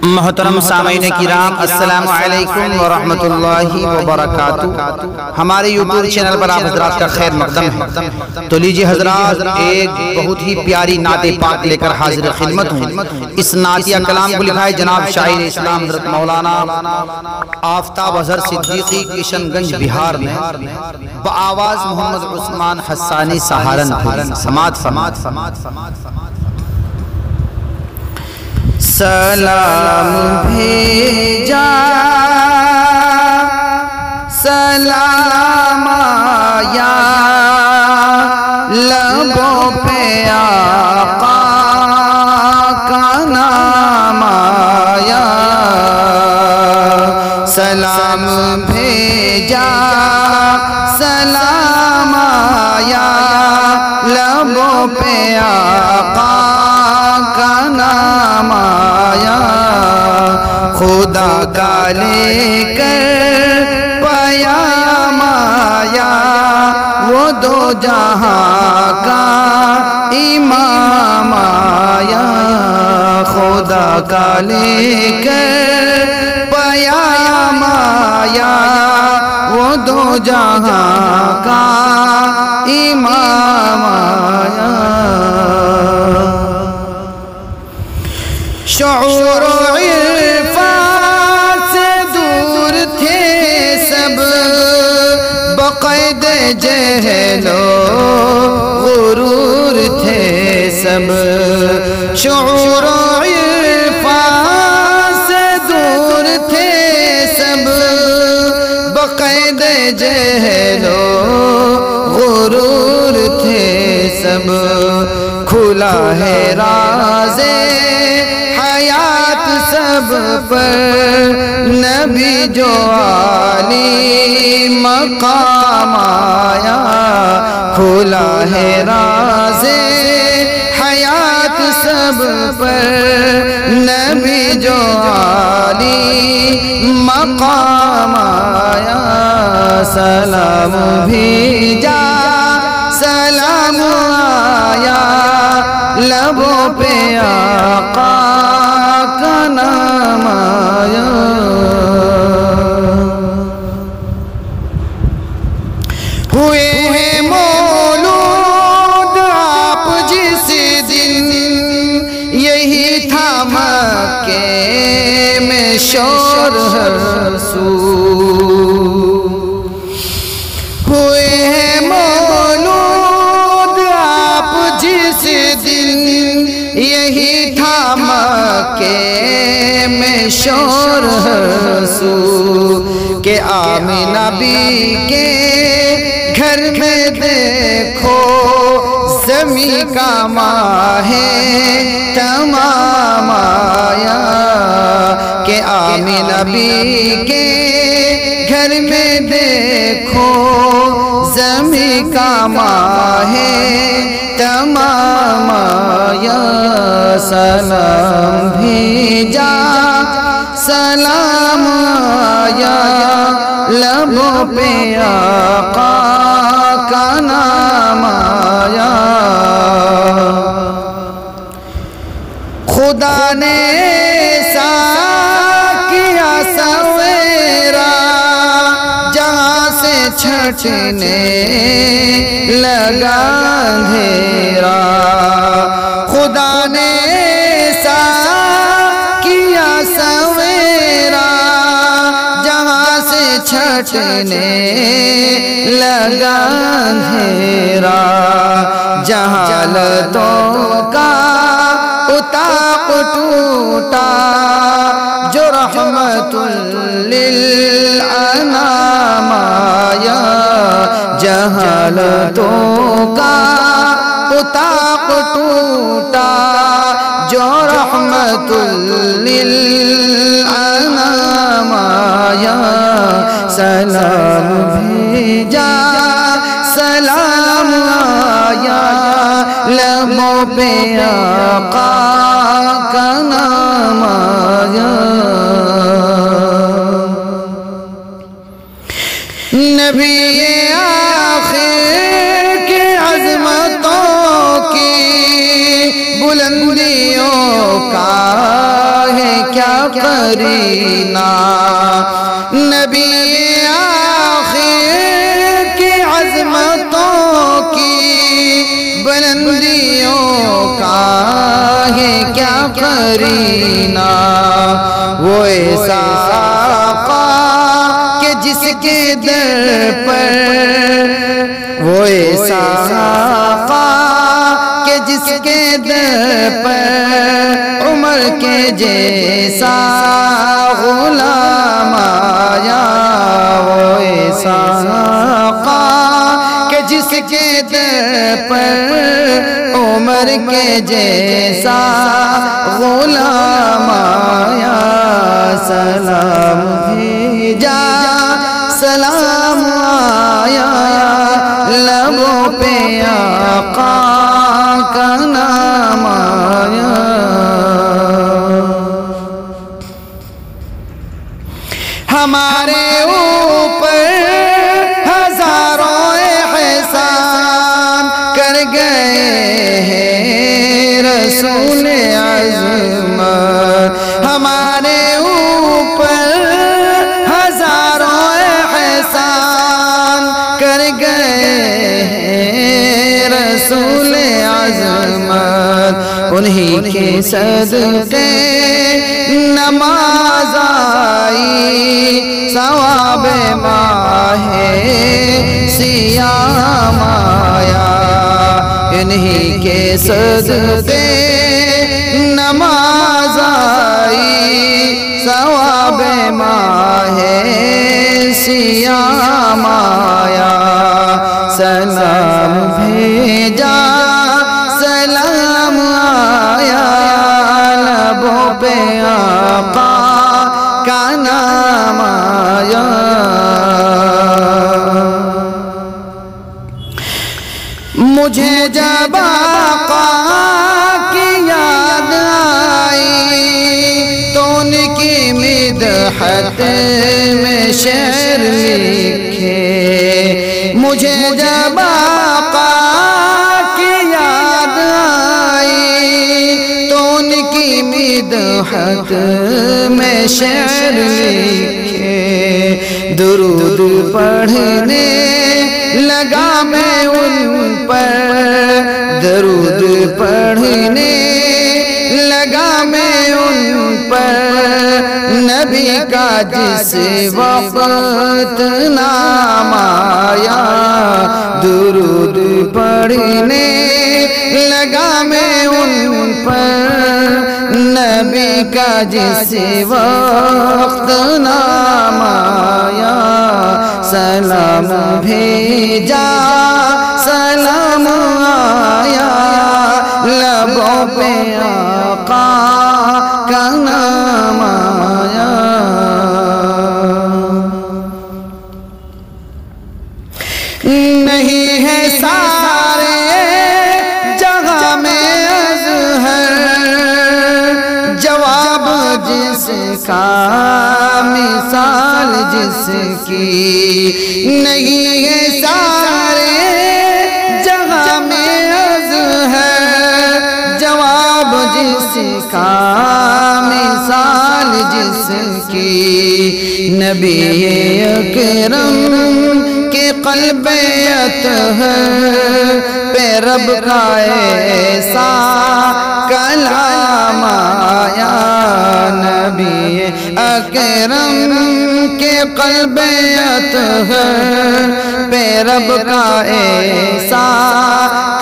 محترم سامعین کرام، السلام علیکم ورحمۃ اللہ وبرکاتہ۔ ہمارے یوٹیوب چینل پر آپ حضرات کا خیر مقدم ہے۔ تو لیجئے حضرات، ایک بہت ہی پیاری نعت پاک لے کر حاضر خدمت ہوں۔ اس نعتیہ کلام کو لکھا ہے جناب شاعر اسلام حضرت مولانا آفتاب اظہر صدیقی، کشن گنج بہار نے، بآواز محمد عثمان حسانی سہارنپور۔ سماعت فرمائیں۔ سلام بھیجا سلام آیا لبوں پہ آقا کا نام آیا، سلام بھیجا سلام آیا لبوں پہ آقا کا نام آیا، خدا کا لے کر پیام آیا، وہ دو جہاں کا امام آیا، خدا کا لے کر پیام آیا، وہ دو جہاں کا امام آیا۔ شعور و عرفان سے دور تھے سب، بقید جہل و غرور تھے سب، شعور و عرفان سے دور تھے سب، بقید جہل و غرور تھے سب، کھلا ہے راز حیات سب پر، نبی جو عالی مقام آیا، کھلا ہے راز حیات سب پر، نبی جو عالی مقام آیا، سلام بھیجا سلام آیا لبوں پہ آقا کا نام آیا، ہوئے ہیں مولود آپ جس دن، یہی تھا مکے میں شور ہر سو، ہوئے ہیں مولود آپ جس دن، یہی تھا مکے میں شور ہر سو، کہ آمنہ بی کے گھر میں دیکھو زمین کا ماہ تمام آیا، کہ آمنہ بی کے گھر میں دیکھو زمین کا ماہ تمام آیا، سلام بھیجا سلام آیا لبوں پہ آقا کا نام آیا، خدا نے ایسا کیا سویرا جہاں سے چھٹنے لگا اندھیرا، خدا نے ایسا کیا سویرا جہاں سے چھٹنے لگا اندھیرا، جہالتوں کا اتاق ٹوٹا جو رحمت للانام آیا، جہالتوں کا اتاق ٹوٹا جو رحمت للانام آیا، سلام بھیجا سلام آیا لبوں پہ آقا کا نام آیا، نبی آخر کے عظمتوں کی بلندیوں کا ہے کیا قرینہ نبی آخر کی عظمتوں کی بلندیوں کا ہے کیا قرینہ وہ ایسا آقا کہ جس کے در پر وہ ایسا آقا کہ جس کے در پر عمر کے جیسا غلام آیا وہ ایسا آقا کہ جس کے در پر عمر کے جیسا غلام آیا سلام بھیجا سلام آیا لبوں پہ آقا کا نام آیا ہمارے اوپر ہزاروں احسان کر گئے ہیں رسول عظمت ہمارے اوپر ہزاروں احسان کر گئے ہیں رسول عظمت انہی کے صدقے نماز آئی ثواب ماہ سیام آیا انہی کے صدقے نماز آئی ثواب ماہ سیام آیا سلام بھیجا سلام آیا لبوں پہ آقا کا نام آیا مجھے جب آقا کی یاد آئی تو ان کی مدحت میں شعر لکھے مجھے جب آقا کی یاد آئی تو ان کی مدحت میں شعر لکھے درود پڑھنے لگا میں ان پر درود پڑھنے لگا میں ان پر نبی کا جس وقت نام آیا درود پڑھنے لگا میں ان پر نبی کا جس وقت نام آیا سلام بھیجا سلام آیا لبوں پہ آقا کا نام آیا نہیں ہے سارے جگہ میں اظہر جواب جس کا مثال جس کی نہیں ہے سارے جگہ میں اظہر جواب جس کا مثال جس کی نبی اکرم کے قلب اطہر پہ رب کا ایسا کلام آیا نبی اکرم کے قلب اطہر پہ رب کا ایسا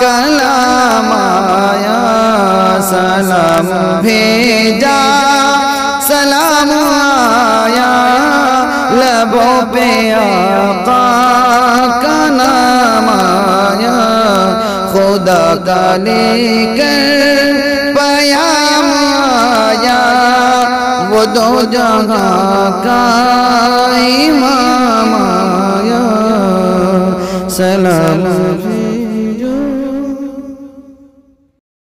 کلام آیا سلام بھیجا سلام آیا لبوں پہ آقا کا نام آیا خدا کا لے کر پیام آیا وہ دو جہاں کا امام آیا سلام